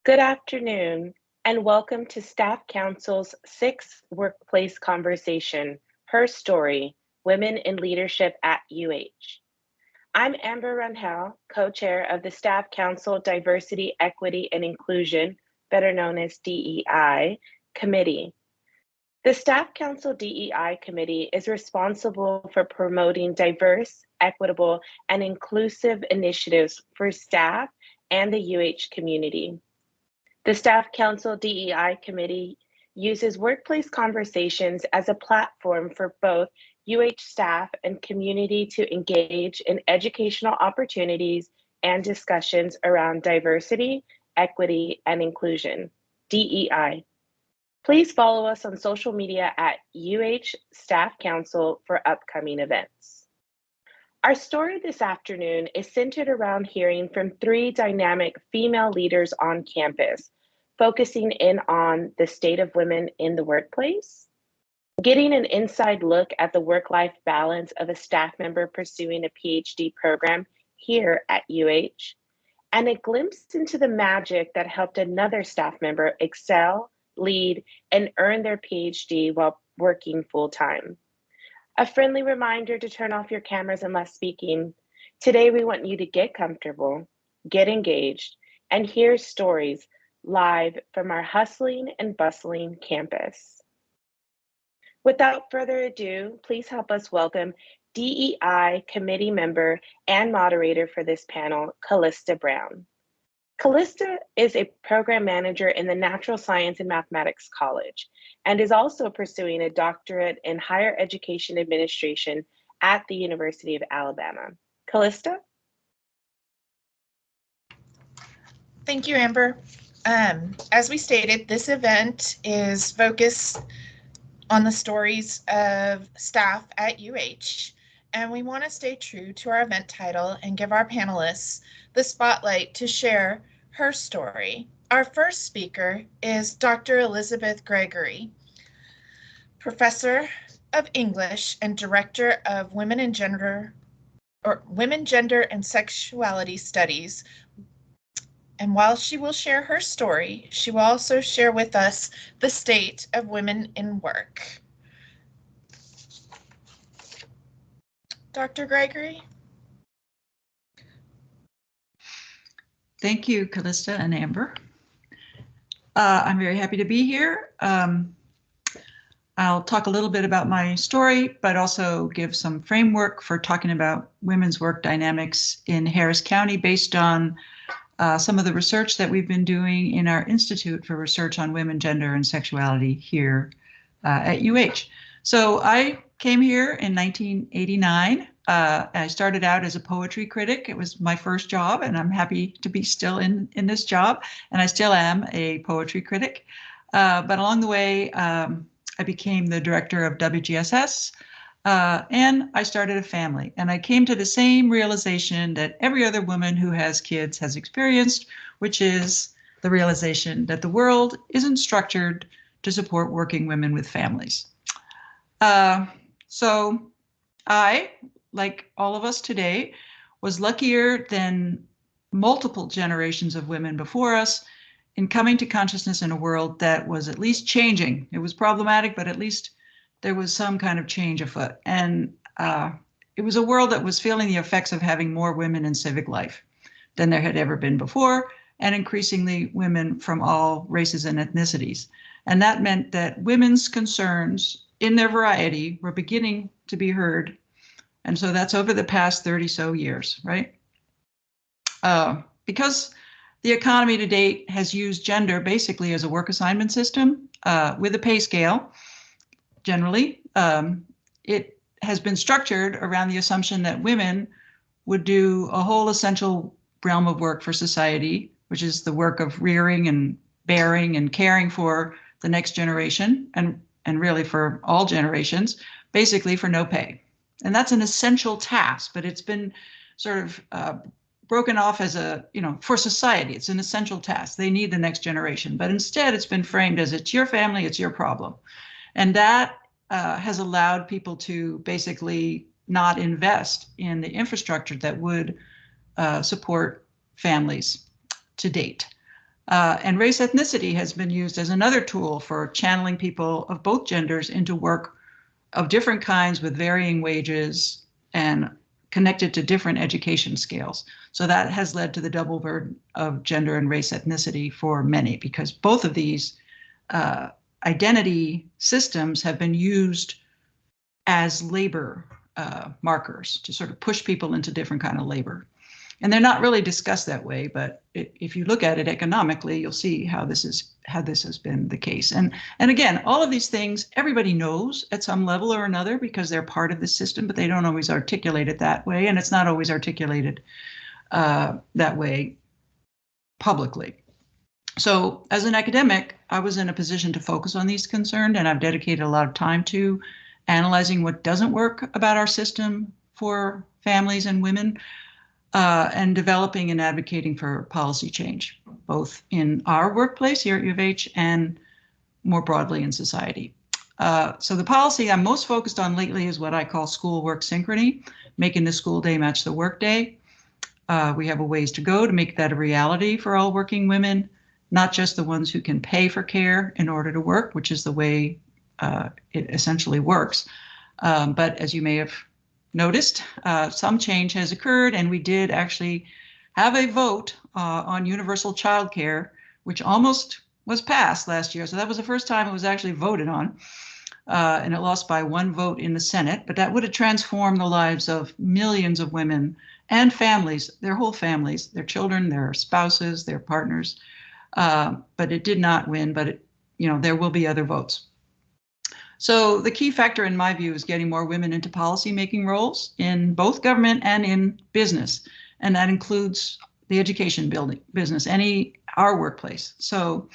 Good afternoon, and welcome to Staff Council's sixth workplace conversation, Her Story, Women in Leadership at UH. I'm Amber Rangel, co-chair of the Staff Council Diversity, Equity, and Inclusion, better known as DEI, committee. The Staff Council DEI committee is responsible for promoting diverse, equitable, and inclusive initiatives for staff and the UH community. The Staff Council DEI Committee uses workplace conversations as a platform for both UH staff and community to engage in educational opportunities and discussions around diversity, equity, and inclusion, DEI. Please follow us on social media at UH Staff Council for upcoming events. Our story this afternoon is centered around hearing from three dynamic female leaders on campus, focusing in on the state of women in the workplace, getting an inside look at the work-life balance of a staff member pursuing a PhD program here at UH, and a glimpse into the magic that helped another staff member excel, lead, and earn their PhD while working full-time. A friendly reminder to turn off your cameras unless speaking. Today, we want you to get comfortable, get engaged, and hear stories live from our hustling and bustling campus. Without further ado, please help us welcome DEI committee member and moderator for this panel, Callista Brown. Callista is a program manager in the Natural Science and Mathematics College and is also pursuing a doctorate in higher education administration at the University of Alabama. Callista? Thank you, Amber. As we stated, this event is focused on the stories of staff at UH, and we want to stay true to our event title and give our panelists the spotlight to share her story. Our first speaker is Dr. Elizabeth Gregory, Professor of English and Director of Women, Gender, and Sexuality Studies. And while she will share her story, she will also share with us the state of women in work. Dr. Gregory? Thank you, Callista and Amber. I'm very happy to be here. I'll talk a little bit about my story, but also give some framework for talking about women's work dynamics in Harris County based on some of the research that we've been doing in our Institute for Research on Women, Gender, and Sexuality here at UH. So I came here in 1989. I started out as a poetry critic. It was my first job, and I'm happy to be still in this job, and I still am a poetry critic. But along the way, I became the director of WGSS, and I started a family. And I came to the same realization that every other woman who has kids has experienced, which is the realization that the world isn't structured to support working women with families. So I, like all of us today, was luckier than multiple generations of women before us in coming to consciousness in a world that was at least changing. It was problematic, but at least there was some kind of change afoot. And it was a world that was feeling the effects of having more women in civic life than there had ever been before, and increasingly women from all races and ethnicities. And that meant that women's concerns in their variety were beginning to be heard. And so that's over the past 30 so years, right? Because the economy to date has used gender basically as a work assignment system with a pay scale. Generally, it has been structured around the assumption that women would do a whole essential realm of work for society, which is the work of rearing and bearing and caring for the next generation, and really for all generations, basically for no pay. And that's an essential task, but it's been sort of broken off as for society, it's an essential task. They need the next generation, but instead it's been framed as it's your family, it's your problem. And that has allowed people to basically not invest in the infrastructure that would support families to date. And race ethnicity has been used as another tool for channeling people of both genders into work of different kinds with varying wages and connected to different education scales. So that has led to the double burden of gender and race ethnicity for many, because both of these identity systems have been used as labor markers to sort of push people into different kind of labor. And they're not really discussed that way, but if you look at it economically, you'll see how this has been the case. And again, all of these things everybody knows at some level or another because they're part of the system, but they don't always articulate it that way, and it's not always articulated that way publicly. So as an academic, I was in a position to focus on these concerns, and I've dedicated a lot of time to analyzing what doesn't work about our system for families and women, and developing and advocating for policy change, both in our workplace here at U of H and more broadly in society. So the policy I'm most focused on lately is what I call school work synchrony, making the school day match the work day. We have a ways to go to make that a reality for all working women, not just the ones who can pay for care in order to work, which is the way it essentially works. But as you may have noticed, some change has occurred, and we did actually have a vote on universal childcare, which almost was passed last year. So that was the first time it was actually voted on, and it lost by 1 vote in the Senate. But that would have transformed the lives of millions of women and families, their whole families, their children, their spouses, their partners. But it did not win, but there will be other votes. So the key factor in my view is getting more women into policy-making roles in both government and in business. And that includes the education business, our workplace. So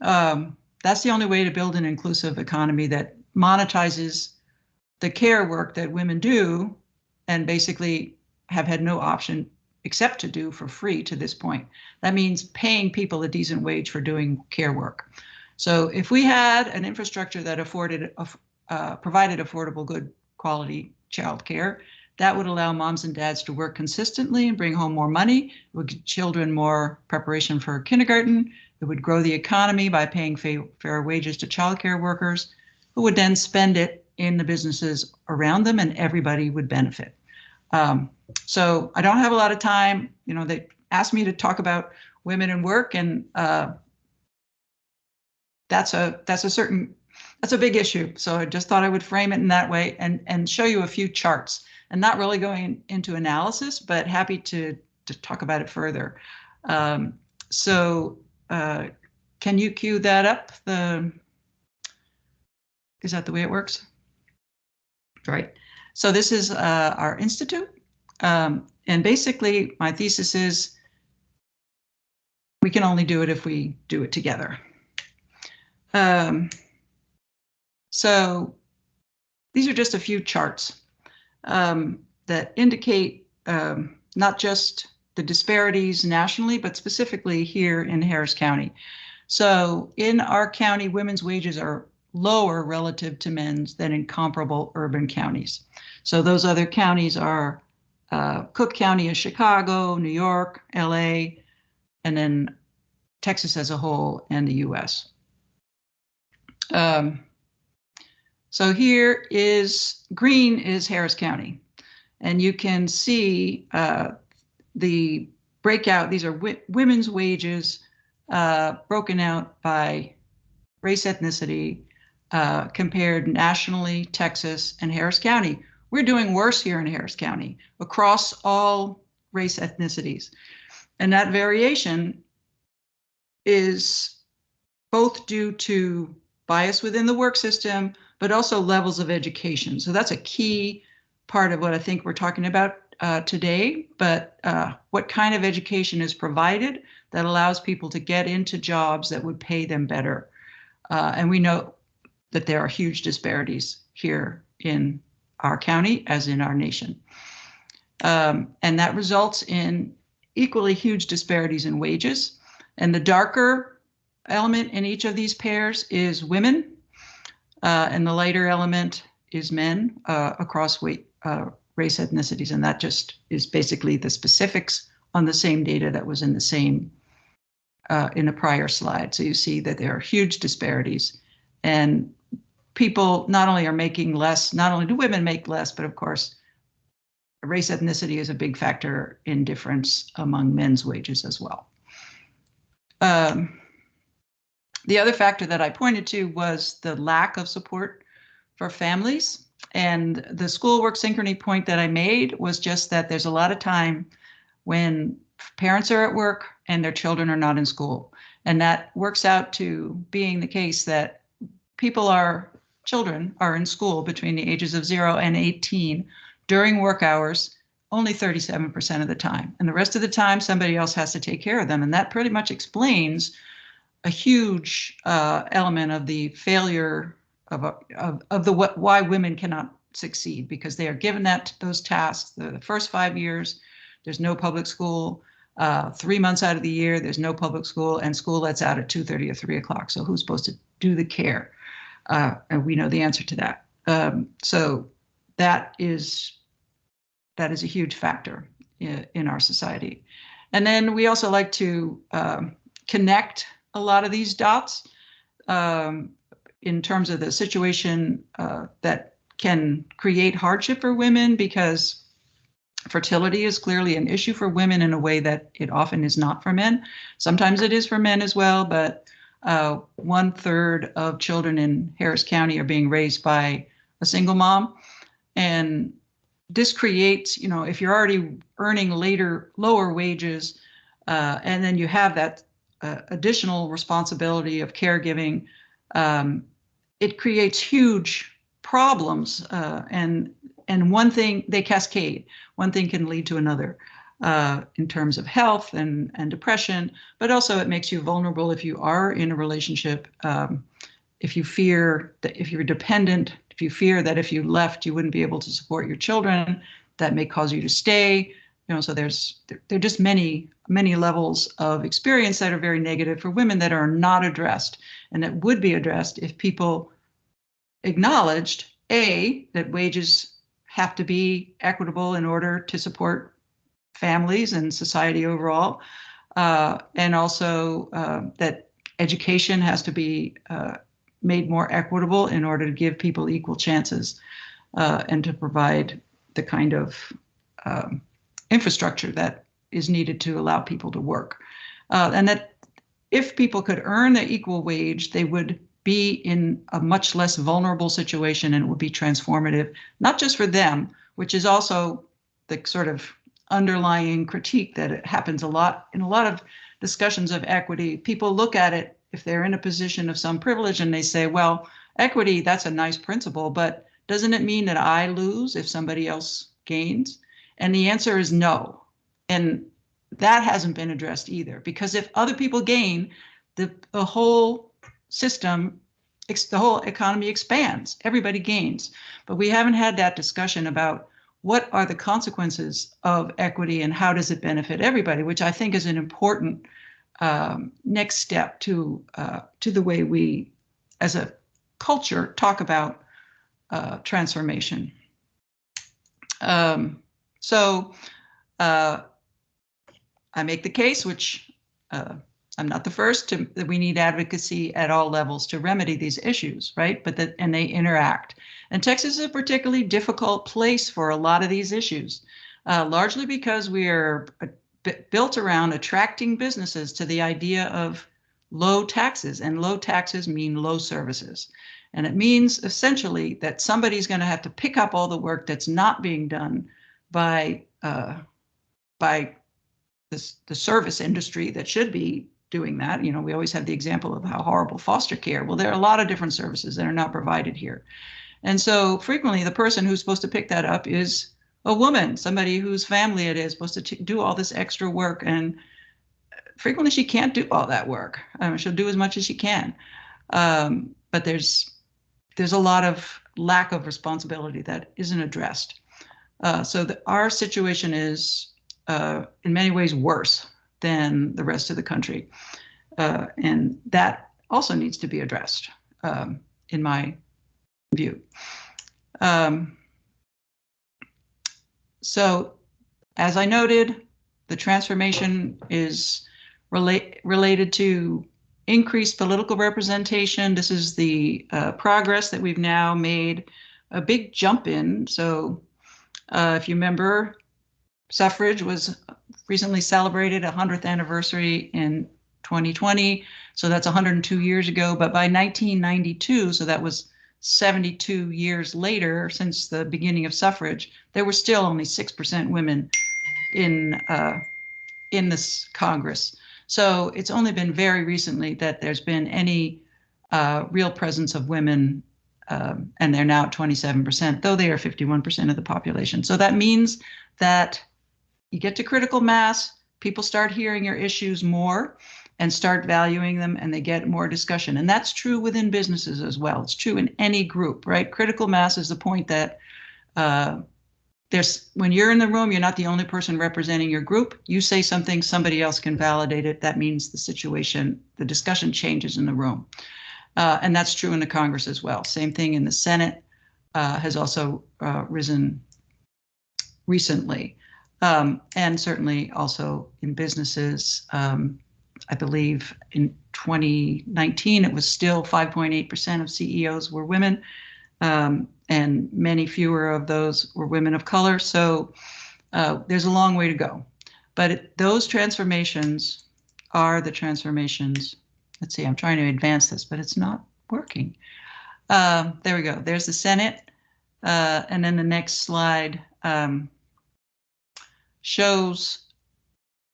that's the only way to build an inclusive economy that monetizes the care work that women do and basically have had no option except to do for free to this point. That means paying people a decent wage for doing care work. So if we had an infrastructure that provided affordable, good quality childcare, that would allow moms and dads to work consistently and bring home more money. It would give children more preparation for kindergarten. It would grow the economy by paying fair wages to childcare workers, who would then spend it in the businesses around them, and everybody would benefit. So I don't have a lot of time. They asked me to talk about women in work, and that's a big issue. So I just thought I would frame it in that way and show you a few charts, and not really going into analysis, but happy to talk about it further. So can you cue that up? Is that the way it works? Right. So this is our institute. And basically my thesis is we can only do it if we do it together. So these are just a few charts that indicate not just the disparities nationally, but specifically here in Harris County. So in our county, women's wages are lower relative to men's than in comparable urban counties. So those other counties are Cook County is Chicago, New York, LA, and then Texas as a whole and the US. So here is green is Harris County, and you can see the breakout. These are women's wages broken out by race, ethnicity, compared nationally, Texas and Harris County. We're doing worse here in Harris County across all race ethnicities. And that variation is both due to bias within the work system, but also levels of education. So that's a key part of what I think we're talking about today. But what kind of education is provided that allows people to get into jobs that would pay them better? And we know that there are huge disparities here in our county as in our nation. And that results in equally huge disparities in wages. And the darker element in each of these pairs is women, and the lighter element is men across race ethnicities. And that just is basically the specifics on the same data that was in the same in a prior slide. So you see that there are huge disparities, and people not only are making less, not only do women make less, but of course, race ethnicity is a big factor in difference among men's wages as well. The other factor that I pointed to was the lack of support for families. And the school work synchrony point that I made was just that there's a lot of time when parents are at work and their children are not in school. And that works out to being the case that children are in school between the ages of 0 and 18 during work hours only 37% of the time. And the rest of the time, somebody else has to take care of them. And that pretty much explains a huge element of the failure why women cannot succeed, because they are given those tasks. The first 5 years, there's no public school. 3 months out of the year, there's no public school, and school lets out at 2:30 or 3 o'clock. So who's supposed to do the care? And we know the answer to that. So that is a huge factor in our society. And then we also like to connect a lot of these dots in terms of the situation that can create hardship for women, because fertility is clearly an issue for women in a way that it often is not for men. Sometimes it is for men as well, but 1/3 of children in Harris County are being raised by a single mom. And this creates, if you're already earning lower wages, and then you have that additional responsibility of caregiving, it creates huge problems. And one thing, they cascade. One thing can lead to another in terms of health and depression, but also it makes you vulnerable if you are in a relationship. If you fear that if you're dependent, if you fear that if you left, you wouldn't be able to support your children, that may cause you to stay. So there are just many levels of experience that are very negative for women that are not addressed, and that would be addressed if people acknowledged, that wages have to be equitable in order to support families and society overall, and also that education has to be made more equitable in order to give people equal chances and to provide the kind of infrastructure that is needed to allow people to work. And that if people could earn the equal wage, they would be in a much less vulnerable situation, and it would be transformative, not just for them, which is also the sort of underlying critique that it happens a lot in a lot of discussions of equity. People look at it if they're in a position of some privilege and they say, well, equity, that's a nice principle, but doesn't it mean that I lose if somebody else gains? And the answer is no. And that hasn't been addressed either, because if other people gain, the whole system, the whole economy expands, everybody gains. But we haven't had that discussion about what are the consequences of equity and how does it benefit everybody, which I think is an important next step to the way we, as a culture, talk about transformation. So I make the case, which I'm not the first, that we need advocacy at all levels to remedy these issues, right? And they interact. And Texas is a particularly difficult place for a lot of these issues, largely because we are built around attracting businesses to the idea of low taxes, and low taxes mean low services. And it means essentially that somebody's going to have to pick up all the work that's not being done by the service industry that should be doing that. We always have the example of how horrible foster care. Well, there are a lot of different services that are not provided here. And so frequently the person who's supposed to pick that up is a woman, somebody whose family it is, supposed to do all this extra work. And frequently she can't do all that work. She'll do as much as she can. But there's a lot of lack of responsibility that isn't addressed. So our situation is in many ways worse than the rest of the country. And that also needs to be addressed, in my view. So as I noted, the transformation is related to increased political representation. This is the progress that we've now made a big jump in. So if you remember, suffrage was recently celebrated 100th anniversary in 2020. So that's 102 years ago. But by 1992, so that was 72 years later since the beginning of suffrage, there were still only 6% women in this Congress. So it's only been very recently that there's been any real presence of women, and they're now at 27%, though they are 51% of the population. So that means that you get to critical mass, people start hearing your issues more and start valuing them, and they get more discussion. And that's true within businesses as well. It's true in any group, right? Critical mass is the point that when you're in the room, you're not the only person representing your group. You say something, somebody else can validate it. That means the situation, the discussion changes in the room. And that's true in the Congress as well. Same thing in the Senate has also risen recently. And certainly also in businesses. I believe in 2019, it was still 5.8% of CEOs were women. And many fewer of those were women of color. So there's a long way to go. But those transformations are the transformations. Let's see, I'm trying to advance this, but it's not working. There we go. There's the Senate. And then the next slide shows,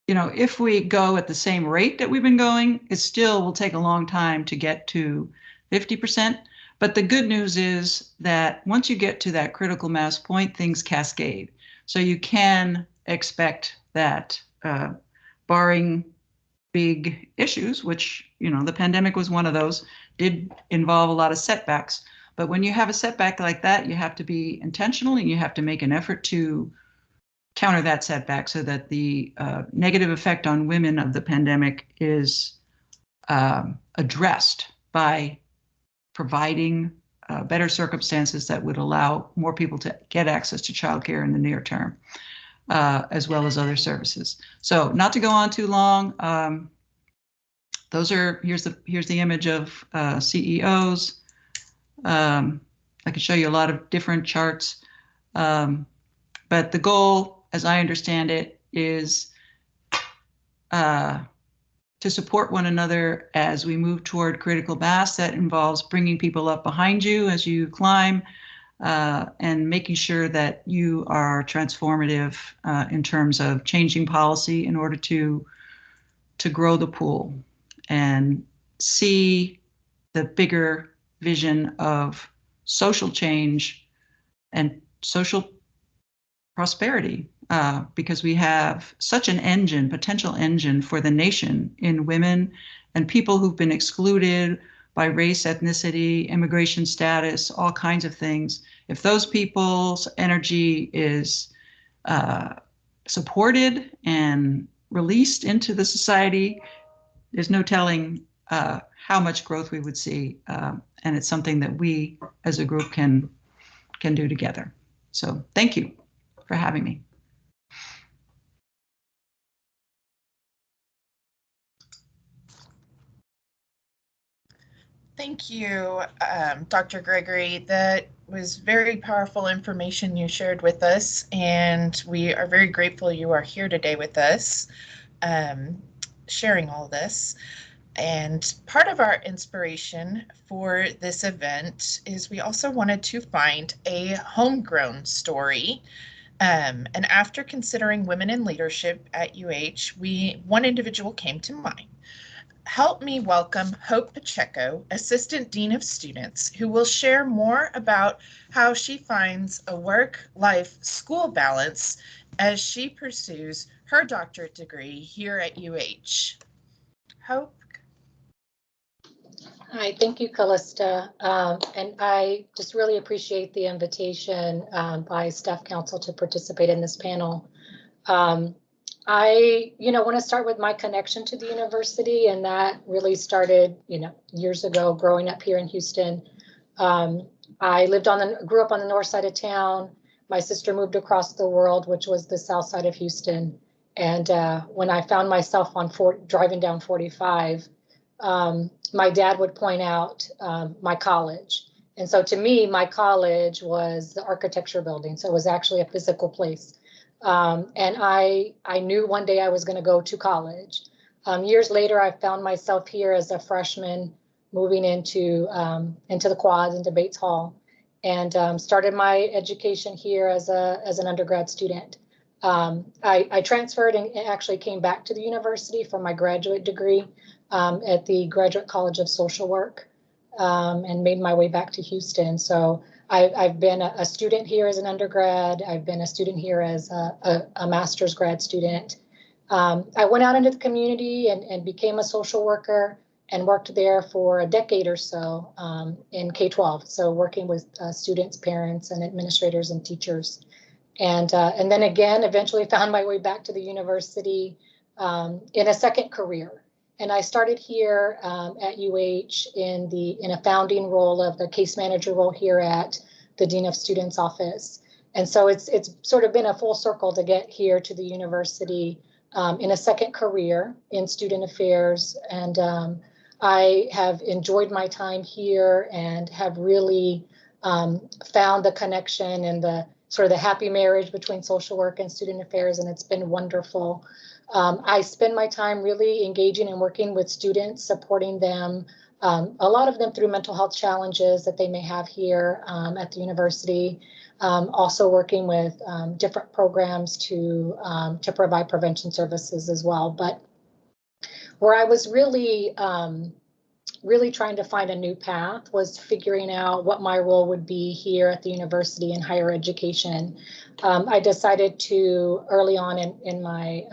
if we go at the same rate that we've been going, it still will take a long time to get to 50%. But the good news is that once you get to that critical mass point, things cascade. So you can expect that, barring big issues, which, the pandemic was one of those, did involve a lot of setbacks. But when you have a setback like that, you have to be intentional and you have to make an effort to counter that setback so that the negative effect on women of the pandemic is addressed by providing better circumstances that would allow more people to get access to childcare in the near term, as well as other services. So not to go on too long, here's the image of CEOs. I can show you a lot of different charts, but the goal, as I understand it, is to support one another as we move toward critical mass. That involves bringing people up behind you as you climb, and making sure that you are transformative in terms of changing policy in order to grow the pool and see the bigger vision of social change and social prosperity, because we have such an engine, potential engine for the nation in women and people who've been excluded by race, ethnicity, immigration status, all kinds of things. If those people's energy is supported and released into the society, there's no telling how much growth we would see. And it's something that we as a group can do together. So thank you for having me. Thank you, Dr. Gregory. That was very powerful information you shared with us, and we are very grateful you are here today with us, sharing all this. And part of our inspiration for this event is we also wanted to find a homegrown story. And after considering women in leadership at UH, one individual came to mind. Help me welcome Hope Pacheco, Assistant Dean of Students, who will share more about how she finds a work-life-school balance as she pursues her doctorate degree here at UH. Hope? Hi, thank you, Callista. And I just really appreciate the invitation by Staff Council to participate in this panel. I want to start with my connection to the university, and that really started, years ago, growing up here in Houston. I grew up on the north side of town. My sister moved across the world, which was the south side of Houston. And when I found myself driving down 45, my dad would point out my college. And so to me, my college was the architecture building. So it was actually a physical place. And I knew one day I was going to go to college. Years later, I found myself here as a freshman, moving into the quads, into Bates Hall, and started my education here as an undergrad student. I transferred and actually came back to the university for my graduate degree at the Graduate College of Social Work, and made my way back to Houston. So I've been a student here as an undergrad. I've been a student here as a master's grad student. I went out into the community and became a social worker and worked there for a decade or so in K-12. So working with students, parents, and administrators and teachers. And then again, eventually found my way back to the university in a second career. And I started here at UH in a founding role of the case manager role here at the Dean of Students office. And so it's sort of been a full circle to get here to the university in a second career in student affairs. And I have enjoyed my time here and have really found the connection and the sort of the happy marriage between social work and student affairs, and it's been wonderful. I spend my time really engaging and working with students, supporting them, a lot of them through mental health challenges that they may have here at the university. Also working with different programs to provide prevention services as well. But where I was really trying to find a new path was figuring out what my role would be here at the university in higher education. I decided to, early on in my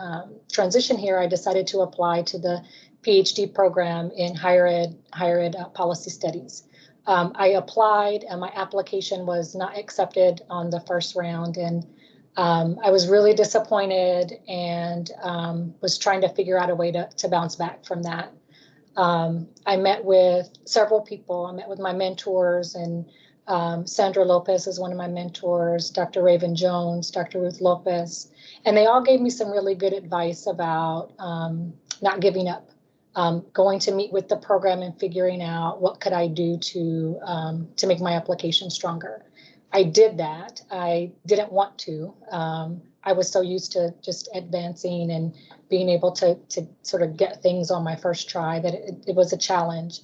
transition here, I decided to apply to the PhD program in higher ed policy studies. I applied and my application was not accepted on the first round, and I was really disappointed and was trying to figure out a way to bounce back from that. I met with several people. I met with my mentors, and Sandra Lopez is one of my mentors, Dr. Raven Jones, Dr. Ruth Lopez, and they all gave me some really good advice about not giving up, going to meet with the program and figuring out what could I do to make my application stronger. I did that. I didn't want to. I was so used to just advancing and being able to sort of get things on my first try that it was a challenge.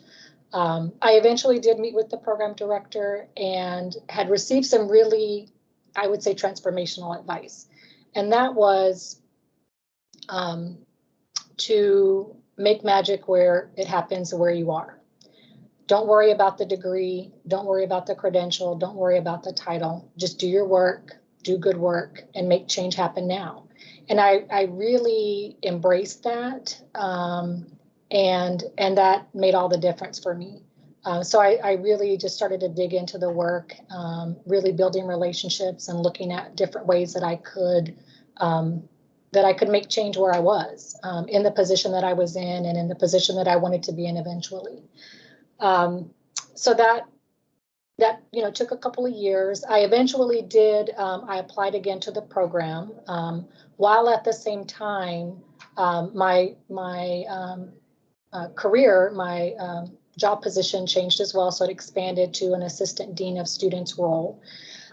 I eventually did meet with the program director and had received some really, I would say, transformational advice. And that was to make magic where it happens where you are. Don't worry about the degree. Don't worry about the credential. Don't worry about the title. Just do your work, do good work, and make change happen now. And I really embraced that, and that made all the difference for me. So I really just started to dig into the work, really building relationships and looking at different ways that I could make change where I was, in the position that I was in and in the position that I wanted to be in eventually. So that took a couple of years. I eventually did, I applied again to the program, while at the same time, my career, my job position changed as well. So it expanded to an assistant dean of students role.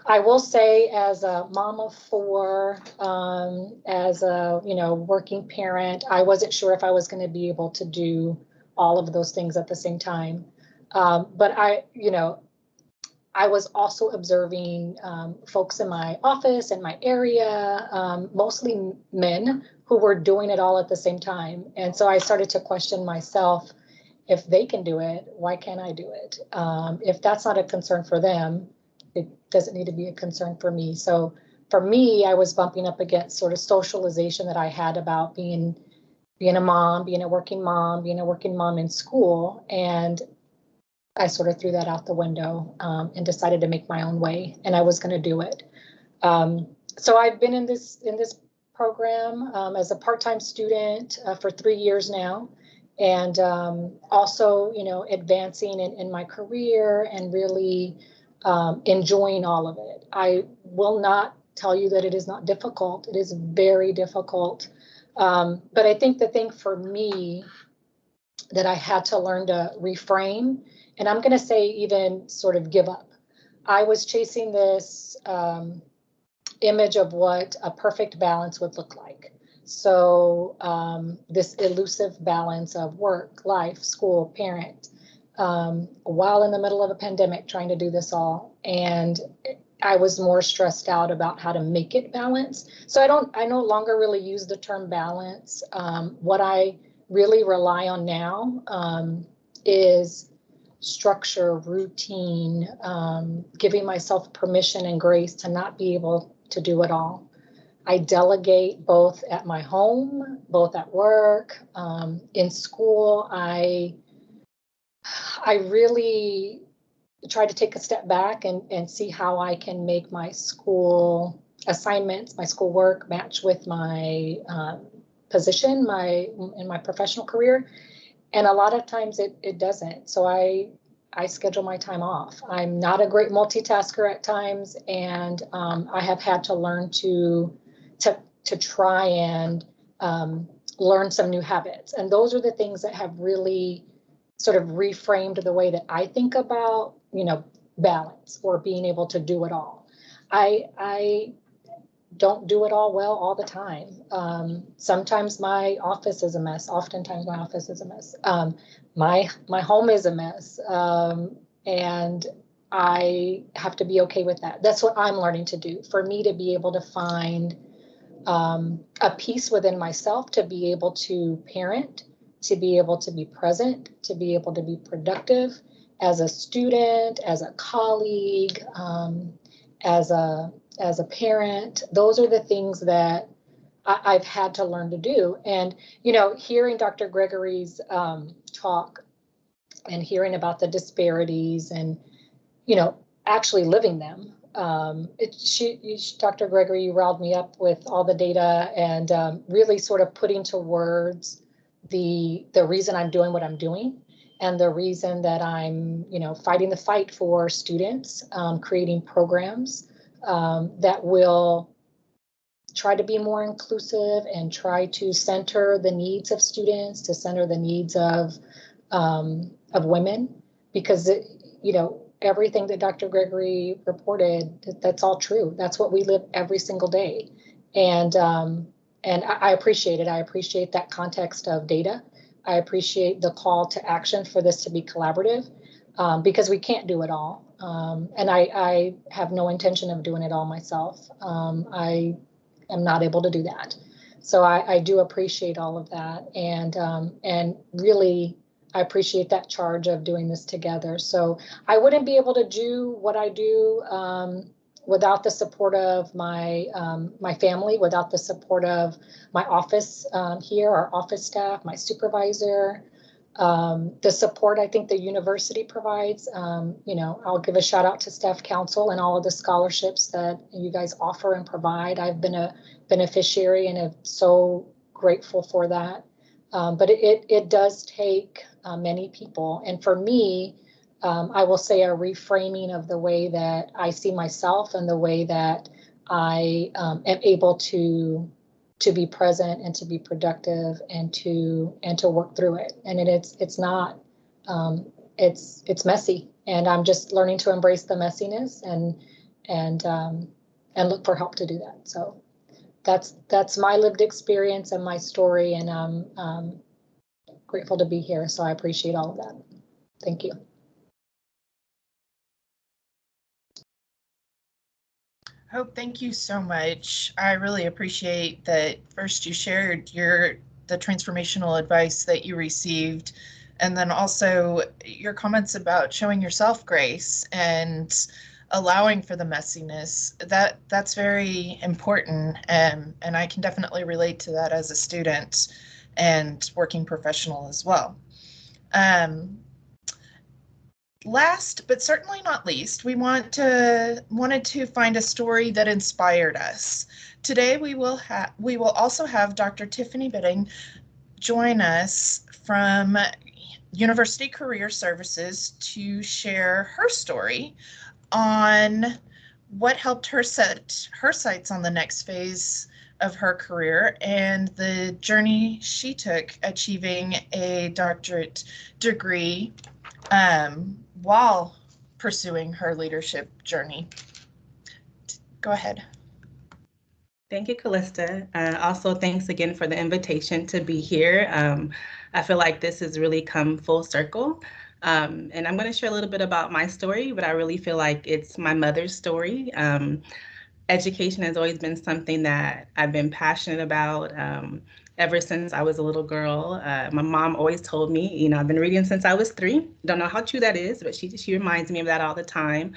I will say, as a mom of four, as a working parent, I wasn't sure if I was going to be able to do all of those things at the same time. But I was also observing folks in my office, in my area, mostly men who were doing it all at the same time. And so I started to question myself, if they can do it, why can't I do it? If that's not a concern for them, it doesn't need to be a concern for me. So for me, I was bumping up against sort of socialization that I had about being a mom, being a working mom in school. And I sort of threw that out the window and decided to make my own way, and I was going to do it. So I've been in this program as a part-time student for 3 years now, and also advancing in my career and really enjoying all of it. I will not tell you that it is not difficult. It is very difficult. But I think the thing for me that I had to learn to reframe, and I'm going to say even sort of give up. I was chasing this image of what a perfect balance would look like. So this elusive balance of work, life, school, parent, while in the middle of a pandemic trying to do this all. And I was more stressed out about how to make it balance. So I no longer really use the term balance. What I really rely on now is structure, routine, giving myself permission and grace to not be able to do it all. I delegate both at my home, both at work, in school. I really try to take a step back and see how I can make my school assignments, my school work match with my position, in my professional career. And a lot of times it doesn't. So I schedule my time off. I'm not a great multitasker at times, and I have had to learn to try and learn some new habits. And those are the things that have really sort of reframed the way that I think about, balance or being able to do it all. I don't do it all well all the time. Sometimes my office is a mess. Oftentimes my office is a mess. My home is a mess. And I have to be okay with that. That's what I'm learning to do. For me to be able to find a peace within myself, to be able to parent, to be able to be present, to be able to be productive as a student, as a colleague, as a parent. Those are the things that I've had to learn to do. And, hearing Dr. Gregory's talk and hearing about the disparities and, actually living them, Dr. Gregory, you riled me up with all the data and really sort of putting to words the reason I'm doing what I'm doing and the reason that I'm, fighting the fight for students, creating programs that will try to be more inclusive and try to center the needs of students, to center the needs of women, because everything that Dr. Gregory reported, that's all true. That's what we live every single day. And I appreciate it. I appreciate that context of data. I appreciate the call to action for this to be collaborative, because we can't do it all. And I have no intention of doing it all myself. I am not able to do that. So I do appreciate all of that. And really, I appreciate that charge of doing this together. So I wouldn't be able to do what I do without the support of my family, without the support of my office here, our office staff, my supervisor, the support I think the university provides. I'll give a shout out to staff council and all of the scholarships that you guys offer and provide. I've been a beneficiary and am so grateful for that. But it does take many people. And for me, I will say a reframing of the way that I see myself and the way that I am able to be present and to be productive and to work through it. And it's not, it's messy. And I'm just learning to embrace the messiness and look for help to do that. So that's my lived experience and my story, and I'm grateful to be here. So I appreciate all of that. Thank you. Hope, thank you so much. I really appreciate that first you shared the transformational advice that you received, and then also your comments about showing yourself grace and allowing for the messiness. That's very important, and I can definitely relate to that as a student and working professional as well. Last, but certainly not least, we wanted to find a story that inspired us. Today we will also have Dr. Tiffany Bidding join us from University Career Services to share her story on what helped her set her sights on the next phase of her career and the journey she took achieving a doctorate degree while pursuing her leadership journey. Go ahead. Thank you, Callista. Also, thanks again for the invitation to be here. I feel like this has really come full circle. And I'm going to share a little bit about my story, but I really feel like it's my mother's story. Education has always been something that I've been passionate about ever since I was a little girl. My mom always told me, you know, I've been reading since I was 3. Don't know how true that is, but she reminds me of that all the time.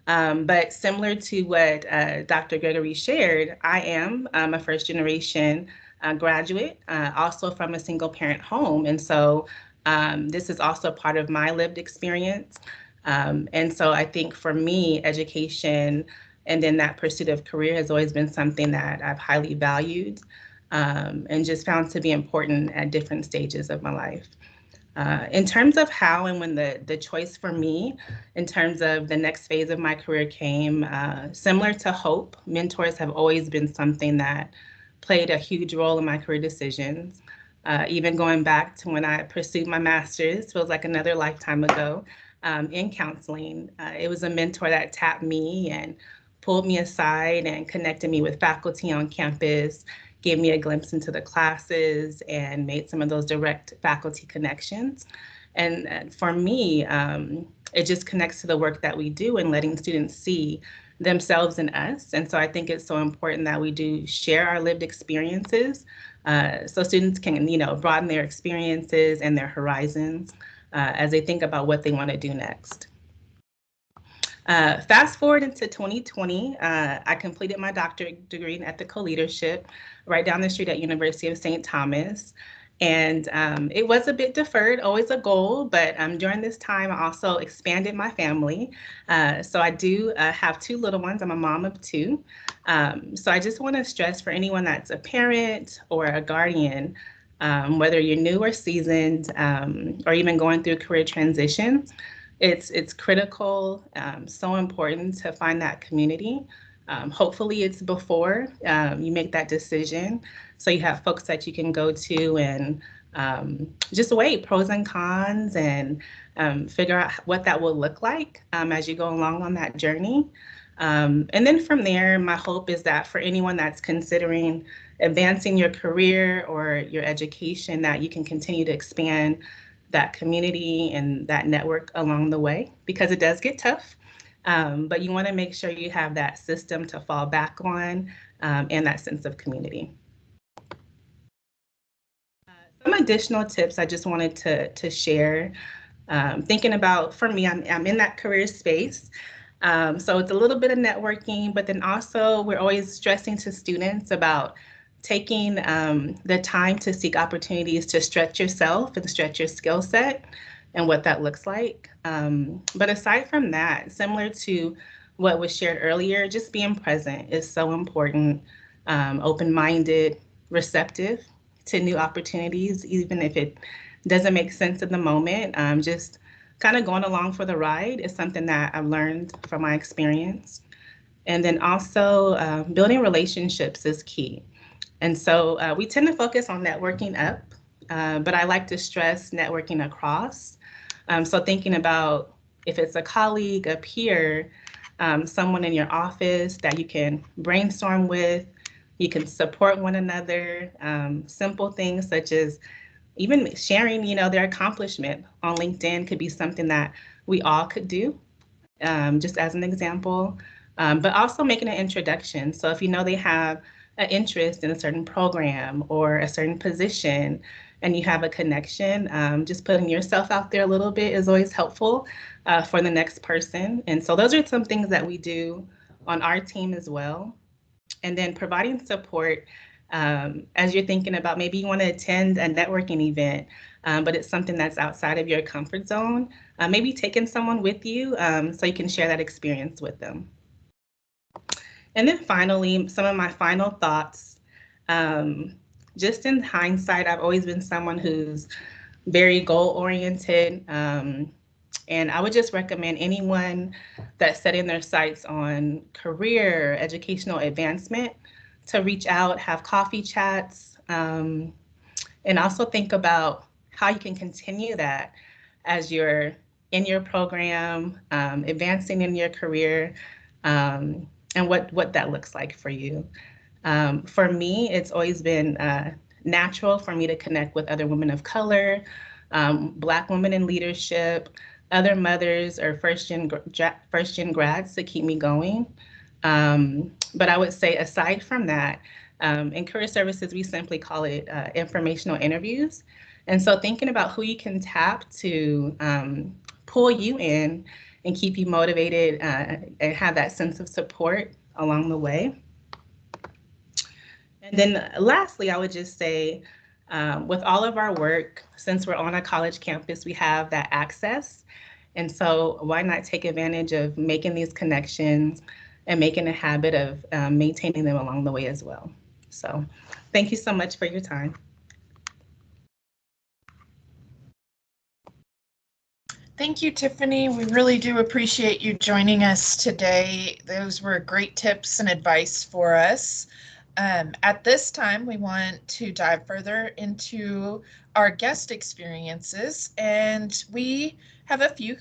But similar to what Dr. Gregory shared, I am a first generation graduate, also from a single parent home. And so this is also part of my lived experience. And so I think for me, education and then that pursuit of career has always been something that I've highly valued and just found to be important at different stages of my life. In terms of how and when the choice for me, in terms of the next phase of my career came, similar to Hope, mentors have always been something that played a huge role in my career decisions. Even going back to when I pursued my master's, feels like another lifetime ago, in counseling. It was a mentor that tapped me and pulled me aside and connected me with faculty on campus, gave me a glimpse into the classes and made some of those direct faculty connections. And for me, it just connects to the work that we do and letting students see themselves in us. And so I think it's so important that we do share our lived experiences so students can, you know, broaden their experiences and their horizons as they think about what they want to do next. Fast forward into 2020, I completed my doctorate degree in ethical leadership right down the street at University of St. Thomas. And it was a bit deferred, always a goal, but during this time, I also expanded my family. So I do have 2 little ones. I'm a mom of 2. So I just want to stress for anyone that's a parent or a guardian, whether you're new or seasoned, or even going through career transition, it's critical, so important to find that community. Hopefully it's before you make that decision. So you have folks that you can go to and just weigh pros and cons and figure out what that will look like as you go along on that journey. And then from there, my hope is that for anyone that's considering advancing your career or your education, that you can continue to expand that community and that network along the way, because it does get tough. But you want to make sure you have that system to fall back on and that sense of community. Some additional tips I just wanted to share. Thinking about, for me, I'm in that career space. So it's a little bit of networking, but then also we're always stressing to students about taking the time to seek opportunities to stretch yourself and stretch your skill set and what that looks like. But aside from that, similar to what was shared earlier, just being present is so important, open-minded, receptive to new opportunities, even if it doesn't make sense in the moment. Just kind of going along for the ride is something that I've learned from my experience. And then also building relationships is key. And so we tend to focus on networking up, but I like to stress networking across. So thinking about if it's a colleague, a peer, someone in your office that you can brainstorm with, you can support one another, simple things such as even sharing, you know, their accomplishment on LinkedIn could be something that we all could do, just as an example, but also making an introduction. So if you know they have an interest in a certain program or a certain position and you have a connection, just putting yourself out there a little bit is always helpful for the next person. And so those are some things that we do on our team as well. And then providing support as you're thinking about maybe you want to attend a networking event, but it's something that's outside of your comfort zone, maybe taking someone with you so you can share that experience with them. And then finally, some of my final thoughts. Just in hindsight, I've always been someone who's very goal-oriented. And I would just recommend anyone that's setting their sights on career, educational advancement to reach out, have coffee chats, and also think about how you can continue that as you're in your program, advancing in your career, and what that looks like for you. For me, it's always been natural for me to connect with other women of color, Black women in leadership, other mothers or first-gen grads to keep me going. But I would say aside from that, in career services, we simply call it informational interviews. And so thinking about who you can tap to pull you in and keep you motivated and have that sense of support along the way. And then lastly, I would just say, with all of our work, since we're on a college campus, we have that access. And so why not take advantage of making these connections and making a habit of maintaining them along the way as well. So thank you so much for your time. Thank you, Tiffany. We really do appreciate you joining us today. Those were great tips and advice for us. At this time, we want to dive further into our guest experiences, and we have a few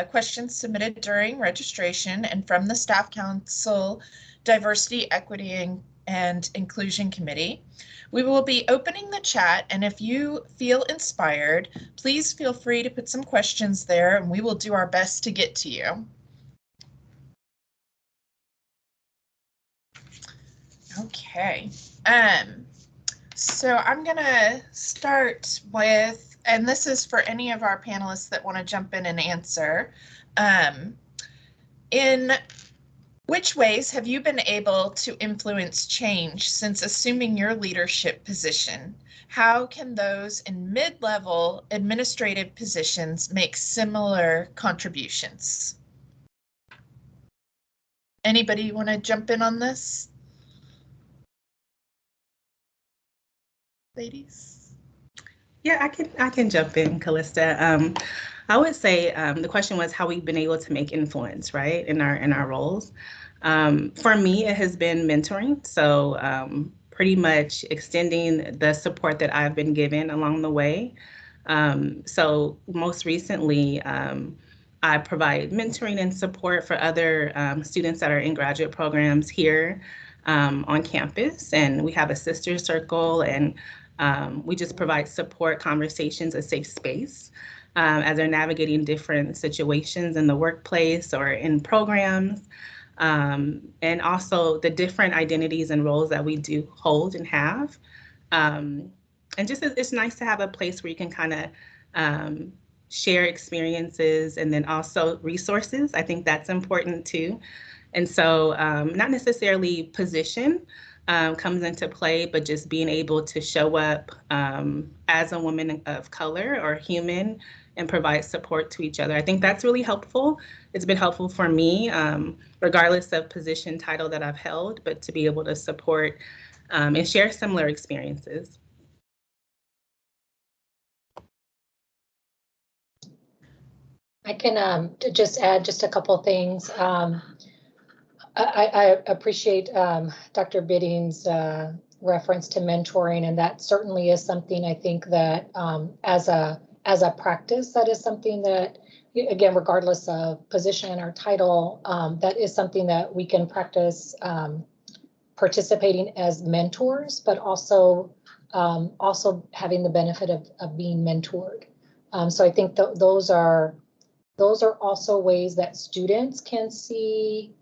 questions submitted during registration and from the Staff Council Diversity, Equity, and Inclusion Committee. We will be opening the chat, and if you feel inspired, please feel free to put some questions there, and we will do our best to get to you. Okay, so I'm gonna start with, and this is for any of our panelists that want to jump in and answer. In which ways have you been able to influence change since assuming your leadership position? How can those in mid-level administrative positions make similar contributions? Anybody want to jump in on this? Ladies? Yeah, I can jump in, Callista. I would say the question was how we've been able to make influence, right, in our roles. For me, it has been mentoring. So pretty much extending the support that I've been given along the way. So most recently, I provide mentoring and support for other students that are in graduate programs here on campus. And we have a sister circle, and we just provide support, conversations, a safe space as they're navigating different situations in the workplace or in programs. And also the different identities and roles that we do hold and have. And just it's nice to have a place where you can kind of share experiences and then also resources. I think that's important too. And so not necessarily position comes into play, but just being able to show up as a woman of color or human and provide support to each other. I think that's really helpful. It's been helpful for me, regardless of position title that I've held, but to be able to support and share similar experiences. I can just add just a couple things. I appreciate Dr. Bidding's reference to mentoring, and that certainly is something I think that as a practice, that is something that, again, regardless of position or title, that is something that we can practice participating as mentors, but also having the benefit of being mentored. So I think those are also ways that students can see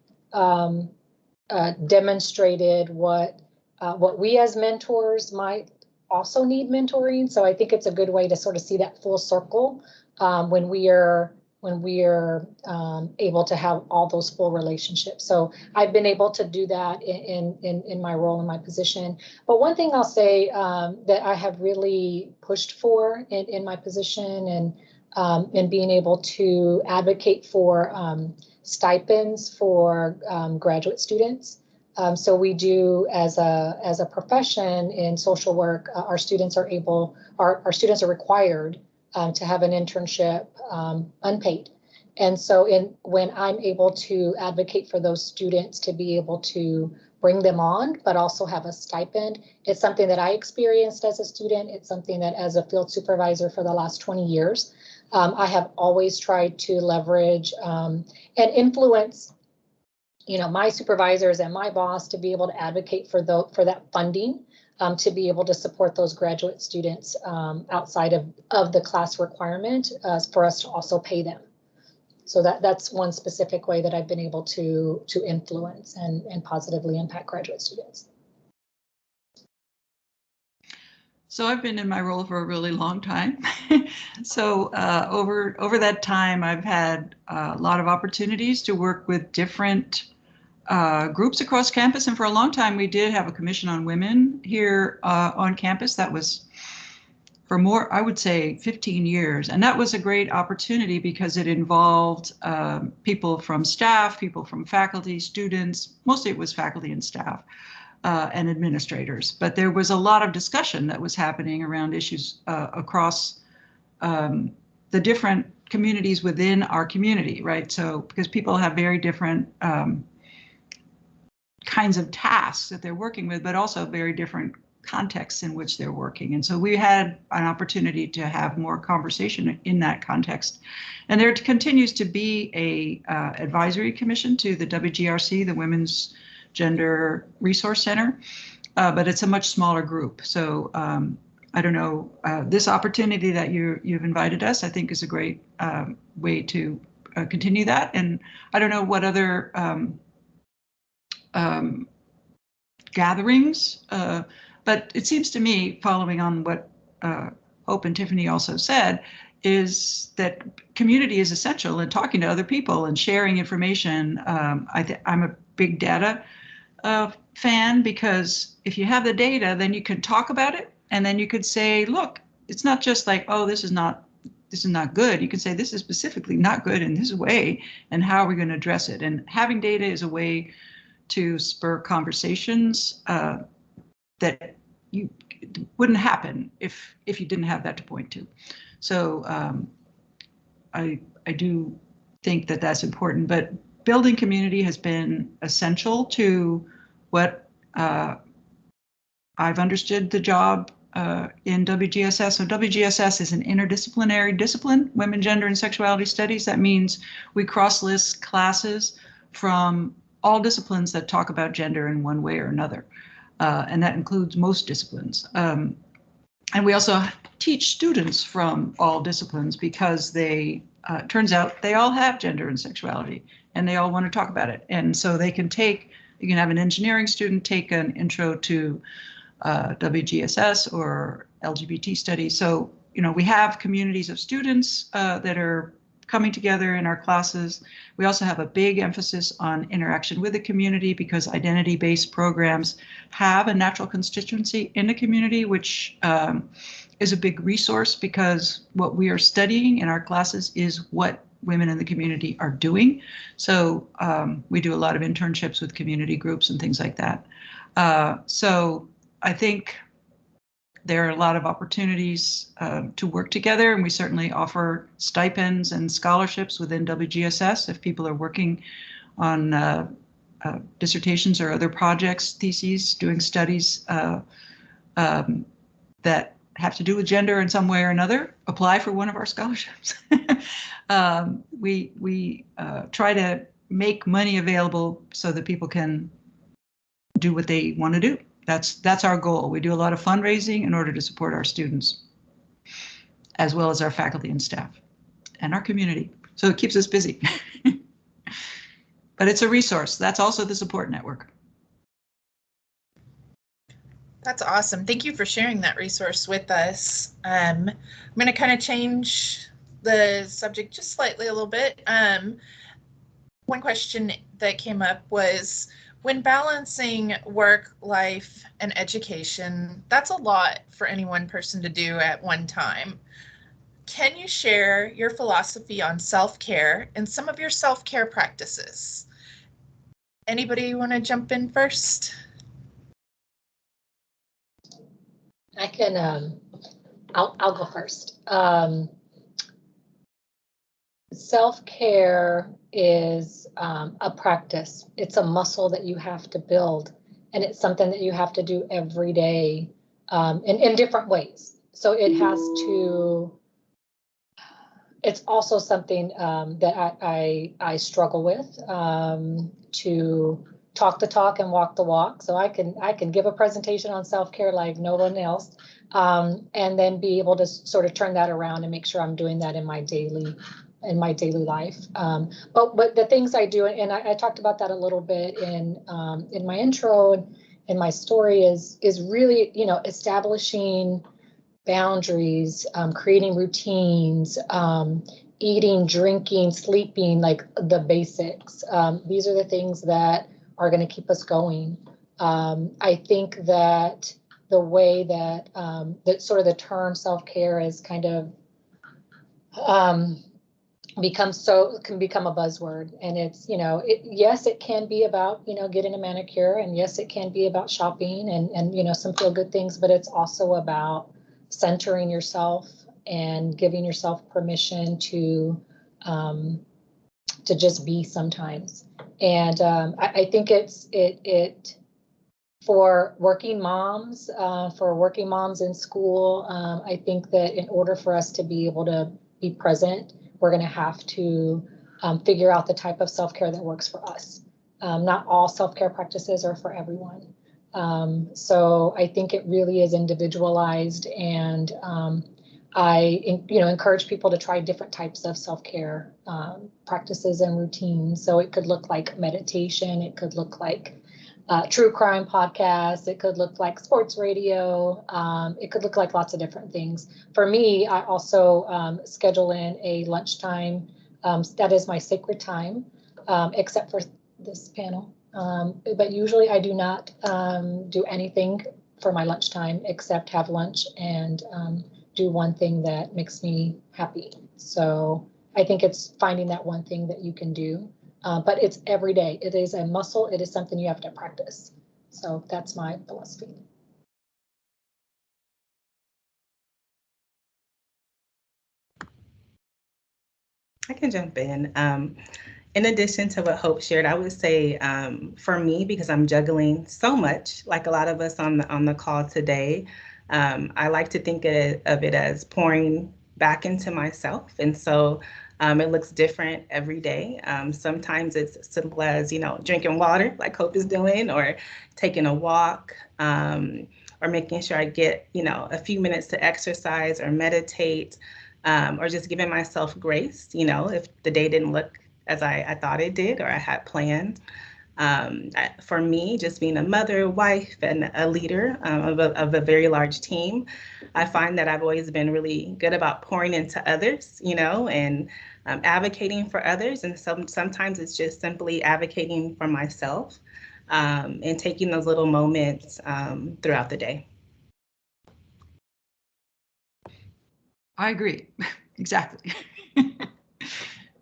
demonstrated what we as mentors might also need mentoring. So I think it's a good way to sort of see that full circle when we are able to have all those full relationships. So I've been able to do that in my role, in my position. But one thing I'll say that I have really pushed for in my position and being able to advocate for stipends for graduate students. So we do, as a profession in social work, our students are required to have an internship unpaid. And so when I'm able to advocate for those students to be able to bring them on, but also have a stipend, it's something that I experienced as a student. It's something that as a field supervisor for the last 20 years, I have always tried to leverage and influence, my supervisors and my boss to be able to advocate for that funding, to be able to support those graduate students outside of the class requirement, for us to also pay them. So that's one specific way that I've been able to influence and positively impact graduate students. So I've been in my role for a really long time. So over that time, I've had a lot of opportunities to work with different groups across campus. And for a long time, we did have a commission on women here on campus. That was for more, I would say 15 years. And that was a great opportunity because it involved people from staff, people from faculty, students, mostly it was faculty and staff, and administrators. But there was a lot of discussion that was happening around issues across the different communities within our community, right? So because people have very different kinds of tasks that they're working with, but also very different contexts in which they're working. And so we had an opportunity to have more conversation in that context. And there continues to be a advisory commission to the WGRC, the Women's Gender Resource Center, but it's a much smaller group. So I don't know, this opportunity that you've invited us, I think is a great way to continue that. And I don't know what other gatherings, but it seems to me, following on what Hope and Tiffany also said, is that community is essential in talking to other people and sharing information. I'm a big data fan, because if you have the data, then you can talk about it, and then you could say, look, it's not just like, oh, this is not good. You can say this is specifically not good in this way, and how are we going to address it? And having data is a way to spur conversations that you wouldn't happen if you didn't have that to point to. So I do think that that's important, but building community has been essential to what I've understood the job in WGSS. So WGSS is an interdisciplinary discipline, women, gender, and sexuality studies. That means we cross-list classes from all disciplines that talk about gender in one way or another. And that includes most disciplines. And we also teach students from all disciplines, because turns out they all have gender and sexuality, and they all want to talk about it. And so you can have an engineering student take an intro to WGSS or LGBT studies. So, we have communities of students that are coming together in our classes. We also have a big emphasis on interaction with the community, because identity-based programs have a natural constituency in the community, which is a big resource, because what we are studying in our classes is what women in the community are doing. So we do a lot of internships with community groups and things like that. So I think there are a lot of opportunities to work together, and we certainly offer stipends and scholarships within WGSS if people are working on dissertations or other projects, theses, doing studies that have to do with gender in some way or another. Apply for one of our scholarships. We try to make money available so that people can do what they want to do. That's our goal. We do a lot of fundraising in order to support our students, as well as our faculty and staff and our community. So it keeps us busy. But it's a resource. That's also the support network. That's awesome. Thank you for sharing that resource with us. I'm going to kind of change the subject just slightly a little bit. One question that came up was, when balancing work, life, and education, that's a lot for any one person to do at one time. Can you share your philosophy on self-care and some of your self-care practices? Anybody want to jump in first? I can, I'll go first. self-care is a practice. It's a muscle that you have to build, and it's something that you have to do every day in different ways. So it has to, it's also something that I struggle with, to talk the talk and walk the walk. So I can give a presentation on self-care like no one else, and then be able to sort of turn that around and make sure I'm doing that in my daily life. But the things I do, and I talked about that a little bit in my intro and in my story, is really, you know, establishing boundaries, creating routines, eating, drinking, sleeping, like the basics. These are the things that are going to keep us going. I think that the way that that sort of the term self-care is kind of can become a buzzword, and it's, you know, yes, it can be about, you know, getting a manicure, and yes, it can be about shopping and you know, some feel good things, but it's also about centering yourself and giving yourself permission to just be sometimes. And I think it for working moms in school, I think that in order for us to be able to be present, we're going to have to figure out the type of self-care that works for us. Not all self-care practices are for everyone. So I think it really is individualized, and I encourage people to try different types of self-care practices and routines. So it could look like meditation, it could look like true crime podcasts, it could look like sports radio, it could look like lots of different things. For me, I also schedule in a lunchtime, that is my sacred time, except for this panel. But usually I do not do anything for my lunchtime except have lunch and do one thing that makes me happy. So I think it's finding that one thing that you can do. But it's every day. It is a muscle. It is something you have to practice. So that's my philosophy. I can jump in. In addition to what Hope shared, I would say for me, because I'm juggling so much, like a lot of us on the call today, I like to think of it as pouring back into myself. And so it looks different every day. Sometimes it's as simple as, you know, drinking water like Hope is doing, or taking a walk, or making sure I get, you know, a few minutes to exercise or meditate, or just giving myself grace, you know, if the day didn't look as I thought it did or I had planned. For me, just being a mother, wife, and a leader of a very large team, I find that I've always been really good about pouring into others, you know, and advocating for others. And sometimes it's just simply advocating for myself, and taking those little moments throughout the day. I agree. Exactly.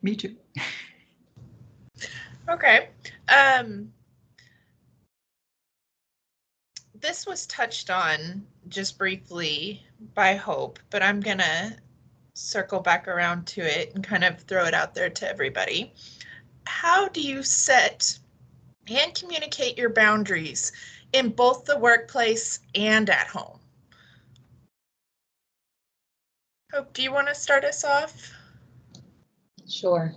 Me too. Okay. This was touched on just briefly by Hope, but I'm gonna circle back around to it and kind of throw it out there to everybody. How do you set and communicate your boundaries in both the workplace and at home? Hope, do you want to start us off? Sure.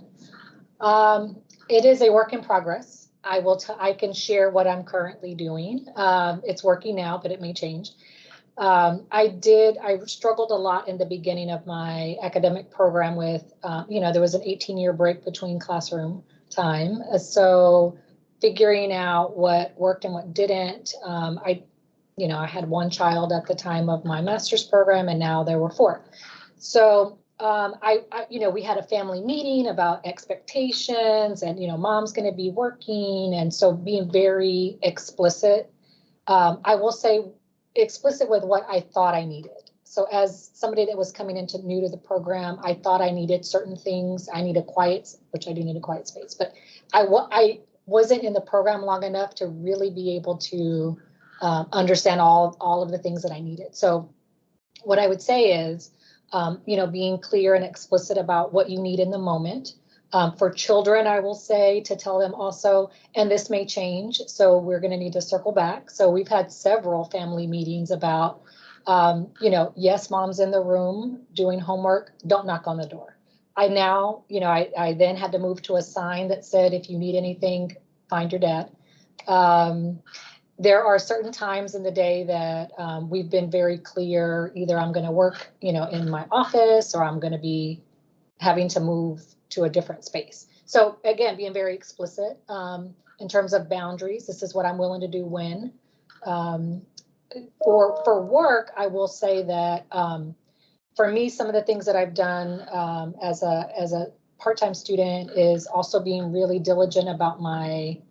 It is a work in progress. I can share what I'm currently doing. It's working now, but it may change. I struggled a lot in the beginning of my academic program with, there was an 18-year break between classroom time. So figuring out what worked and what didn't. I had one child at the time of my master's program, and now there were 4. So we had a family meeting about expectations, and, mom's going to be working. And so being very explicit, I will say explicit with what I thought I needed. So as somebody that was coming into new to the program, I thought I needed certain things. I need a quiet, which I do need a quiet space, but I wasn't in the program long enough to really be able to understand all of the things that I needed. So what I would say is, being clear and explicit about what you need in the moment. For children, I will say to tell them also, and this may change, so we're going to need to circle back. So we've had several family meetings about, yes, mom's in the room doing homework, don't knock on the door. I then had to move to a sign that said, if you need anything, find your dad. There are certain times in the day that we've been very clear, either I'm going to work, in my office, or I'm going to be having to move to a different space. So again, being very explicit in terms of boundaries. This is what I'm willing to do when. For work, I will say that for me, some of the things that I've done as a part-time student is also being really diligent about my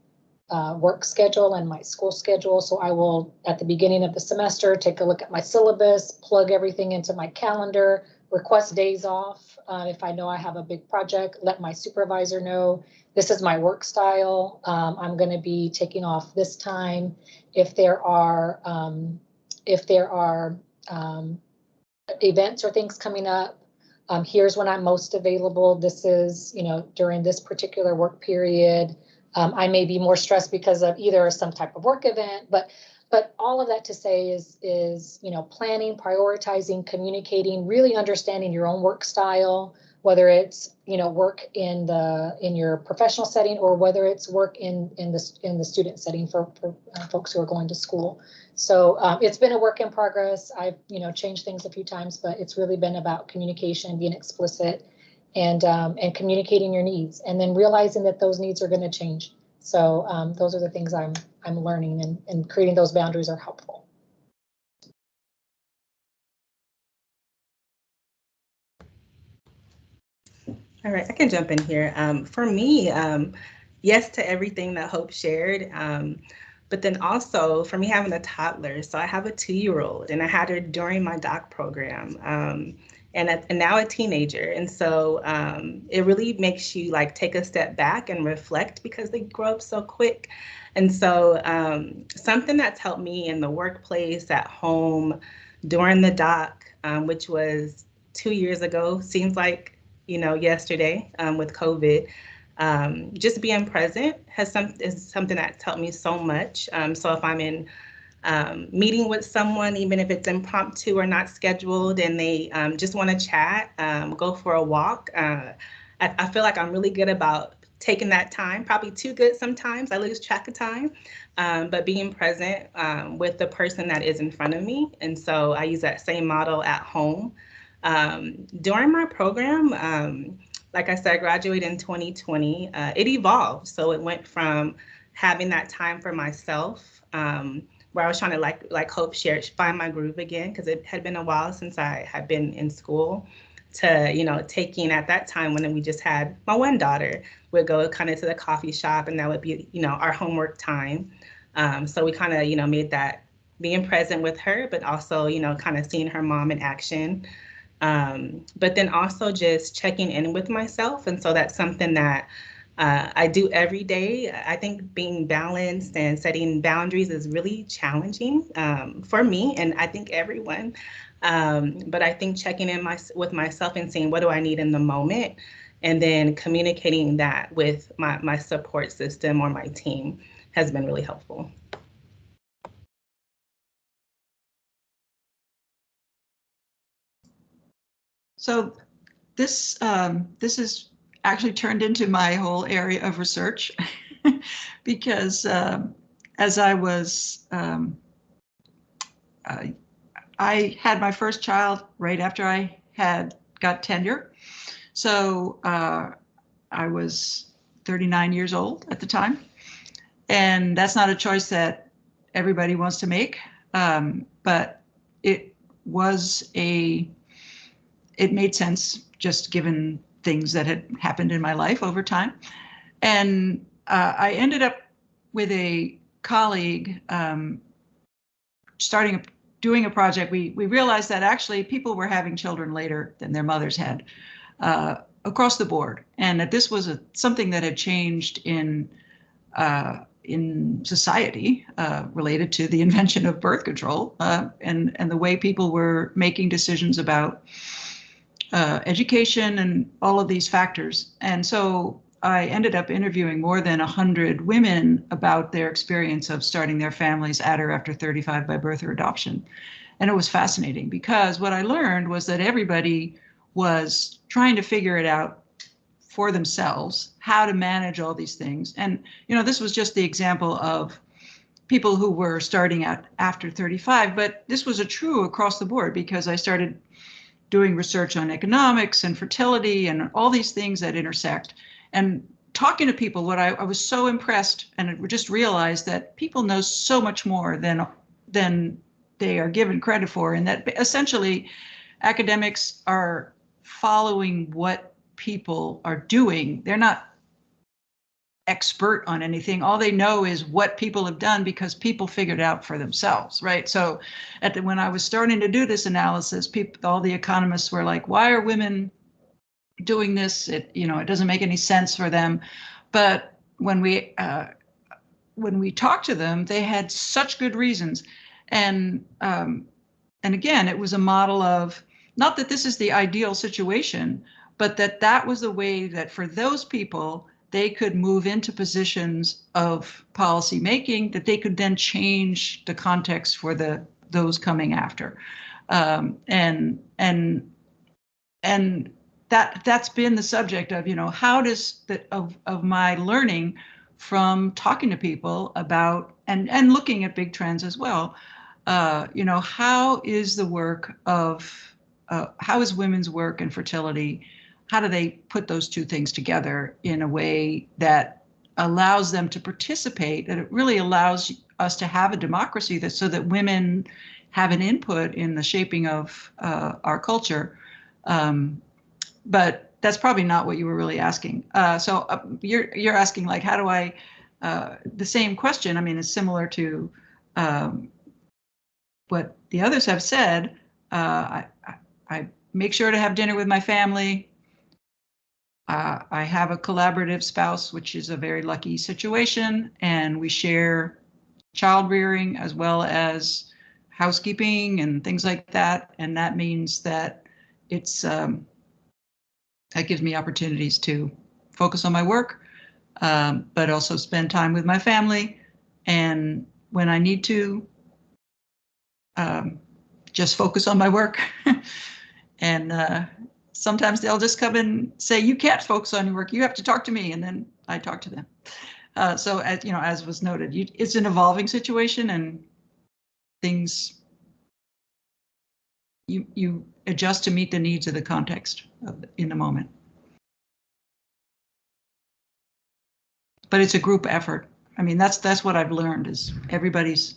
work schedule and my school schedule. So I will, at the beginning of the semester, take a look at my syllabus, plug everything into my calendar, request days off. If I know I have a big project, let my supervisor know this is my work style. I'm going to be taking off this time. If there are events or things coming up, here's when I'm most available. This is, during this particular work period. I may be more stressed because of either some type of work event, but all of that to say is planning, prioritizing, communicating, really understanding your own work style, whether it's work in your professional setting or whether it's work in the student setting for folks who are going to school. So it's been a work in progress. I've changed things a few times, but it's really been about communication, being explicit, and communicating your needs, and then realizing that those needs are going to change. So those are the things I'm learning, and creating those boundaries are helpful. All right, I can jump in here. For me, yes to everything that Hope shared. But then also for me having a toddler, so I have a 2-year-old, and I had her during my doc program, and now a teenager. And so it really makes you take a step back and reflect, because they grow up so quick. And so something that's helped me in the workplace, at home, during the doc, which was 2 years ago, seems like yesterday with COVID. Just being present is something that's helped me so much. So if I'm in meeting with someone, even if it's impromptu or not scheduled, and they just want to chat, go for a walk, I feel like I'm really good about taking that time, probably too good sometimes. I lose track of time, but being present with the person that is in front of me. And so I use that same model at home. During my program, like I said, I graduated in 2020. It evolved. So it went from having that time for myself, where I was trying to, like Hope shared, find my groove again, because it had been a while since I had been in school, to, taking, at that time when we just had my one daughter, we'd go kind of to the coffee shop, and that would be, our homework time. So we kind of, made that being present with her, but also, kind of seeing her mom in action. But then also just checking in with myself. And so that's something that I do every day. I think being balanced and setting boundaries is really challenging for me, and I think everyone. But I think checking in with myself and seeing what do I need in the moment, and then communicating that with my support system or my team has been really helpful. So this is actually turned into my whole area of research because as I was, I had my first child right after I got tenure. So I was 39 years old at the time. And that's not a choice that everybody wants to make. But it made sense just given things that had happened in my life over time. And I ended up with a colleague doing a project. We realized that actually people were having children later than their mothers had across the board, and that this was something that had changed in society related to the invention of birth control and the way people were making decisions about education and all of these factors. And so I ended up interviewing more than 100 women about their experience of starting their families at or after 35 by birth or adoption. And it was fascinating because what I learned was that everybody was trying to figure it out for themselves, how to manage all these things. And, this was just the example of people who were starting at after 35, but this was a true across the board because I started doing research on economics and fertility and all these things that intersect. And talking to people, what I was so impressed and just realized that people know so much more than they are given credit for, and that essentially academics are following what people are doing. They're not expert on anything. All they know is what people have done because people figured it out for themselves, right? So when I was starting to do this analysis, all the economists were like, why are women doing this? It doesn't make any sense for them. But when we talked to them, they had such good reasons. And again, it was a model of, not that this is the ideal situation, but that was the way that for those people, they could move into positions of policy making, that they could then change the context for those coming after. And that's been the subject of, how does of my learning from talking to people about and looking at big trends as well. How is the work of how is women's work and fertility, how do they put those two things together in a way that allows them to participate, that it really allows us to have a democracy so that women have an input in the shaping of our culture. But that's probably not what you were really asking. So you're asking, like, how do I, the same question, I mean, it's similar to what the others have said. I make sure to have dinner with my family. I have a collaborative spouse, which is a very lucky situation, and we share child rearing as well as housekeeping and things like that. And that means that it's that gives me opportunities to focus on my work, but also spend time with my family. And when I need to, just focus on my work. And sometimes they'll just come and say, you can't focus on your work, you have to talk to me. And then I talk to them. So as was noted, it's an evolving situation, and things, you adjust to meet the needs of the context in the moment. But it's a group effort. I mean, that's what I've learned, is everybody's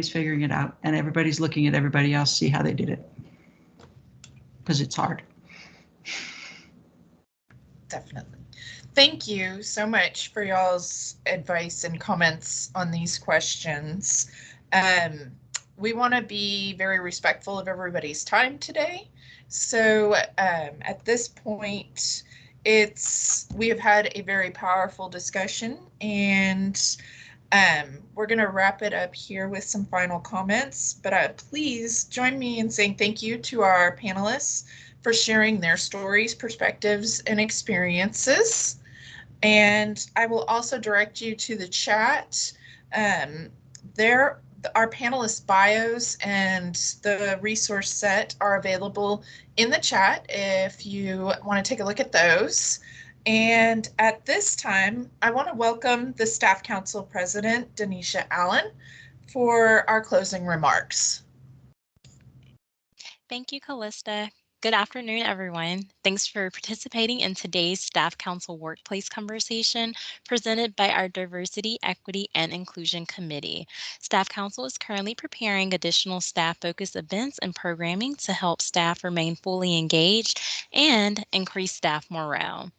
figuring it out, and everybody's looking at everybody else, see how they did it, because it's hard. Definitely. Thank you so much for y'all's advice and comments on these questions. We want to be very respectful of everybody's time today. So at this point, we have had a very powerful discussion, and we're going to wrap it up here with some final comments. But please join me in saying thank you to our panelists for sharing their stories, perspectives, and experiences. And I will also direct you to the chat. Our panelists' bios and the resource set are available in the chat if you want to take a look at those. And at this time, I want to welcome the Staff Council President, Denisha Allen, for our closing remarks. Thank you, Callista. Good afternoon, everyone. Thanks for participating in today's Staff Council Workplace Conversation presented by our Diversity, Equity, and Inclusion Committee. Staff Council is currently preparing additional staff-focused events and programming to help staff remain fully engaged and increase staff morale.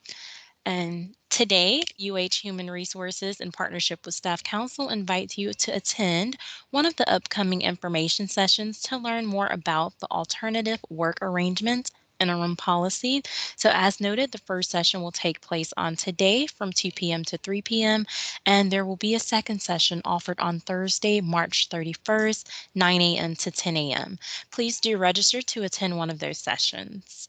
And today, UH Human Resources, in partnership with Staff Council, invites you to attend one of the upcoming information sessions to learn more about the alternative work arrangements interim policy. So as noted, the first session will take place on today from 2 p.m. to 3 p.m. And there will be a second session offered on Thursday, March 31st, 9 a.m. to 10 a.m. Please do register to attend one of those sessions.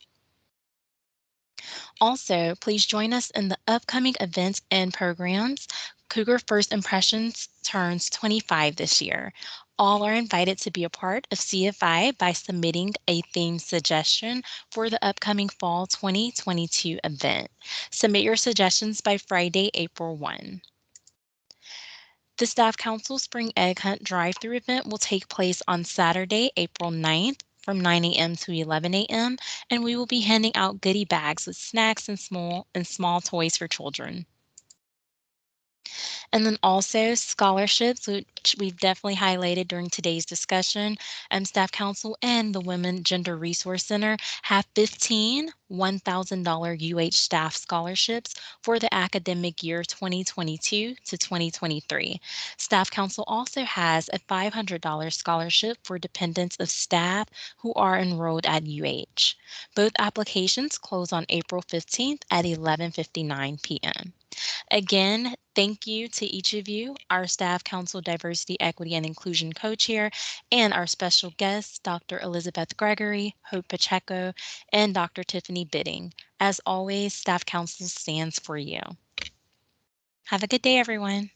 Also, please join us in the upcoming events and programs. Cougar First Impressions turns 25 this year. All are invited to be a part of CFI by submitting a theme suggestion for the upcoming Fall 2022 event. Submit your suggestions by Friday, April 1. The Staff Council Spring Egg Hunt drive-through event will take place on Saturday, April 9th from 9 a.m. to 11 a.m., and we will be handing out goodie bags with snacks and small toys for children. And then also scholarships, which we've definitely highlighted during today's discussion. Staff Council and the Women Gender Resource Center have 15 $1,000 UH staff scholarships for the academic year 2022 to 2023. Staff Council also has a $500 scholarship for dependents of staff who are enrolled at UH. Both applications close on April 15th at 11:59 p.m. Again, thank you to each of you, our Staff Council Diversity, Equity, and Inclusion Co-Chair, and our special guests, Dr. Elizabeth Gregory, Hope Pacheco, and Dr. Tiffany Bidding. As always, Staff Council stands for you. Have a good day, everyone.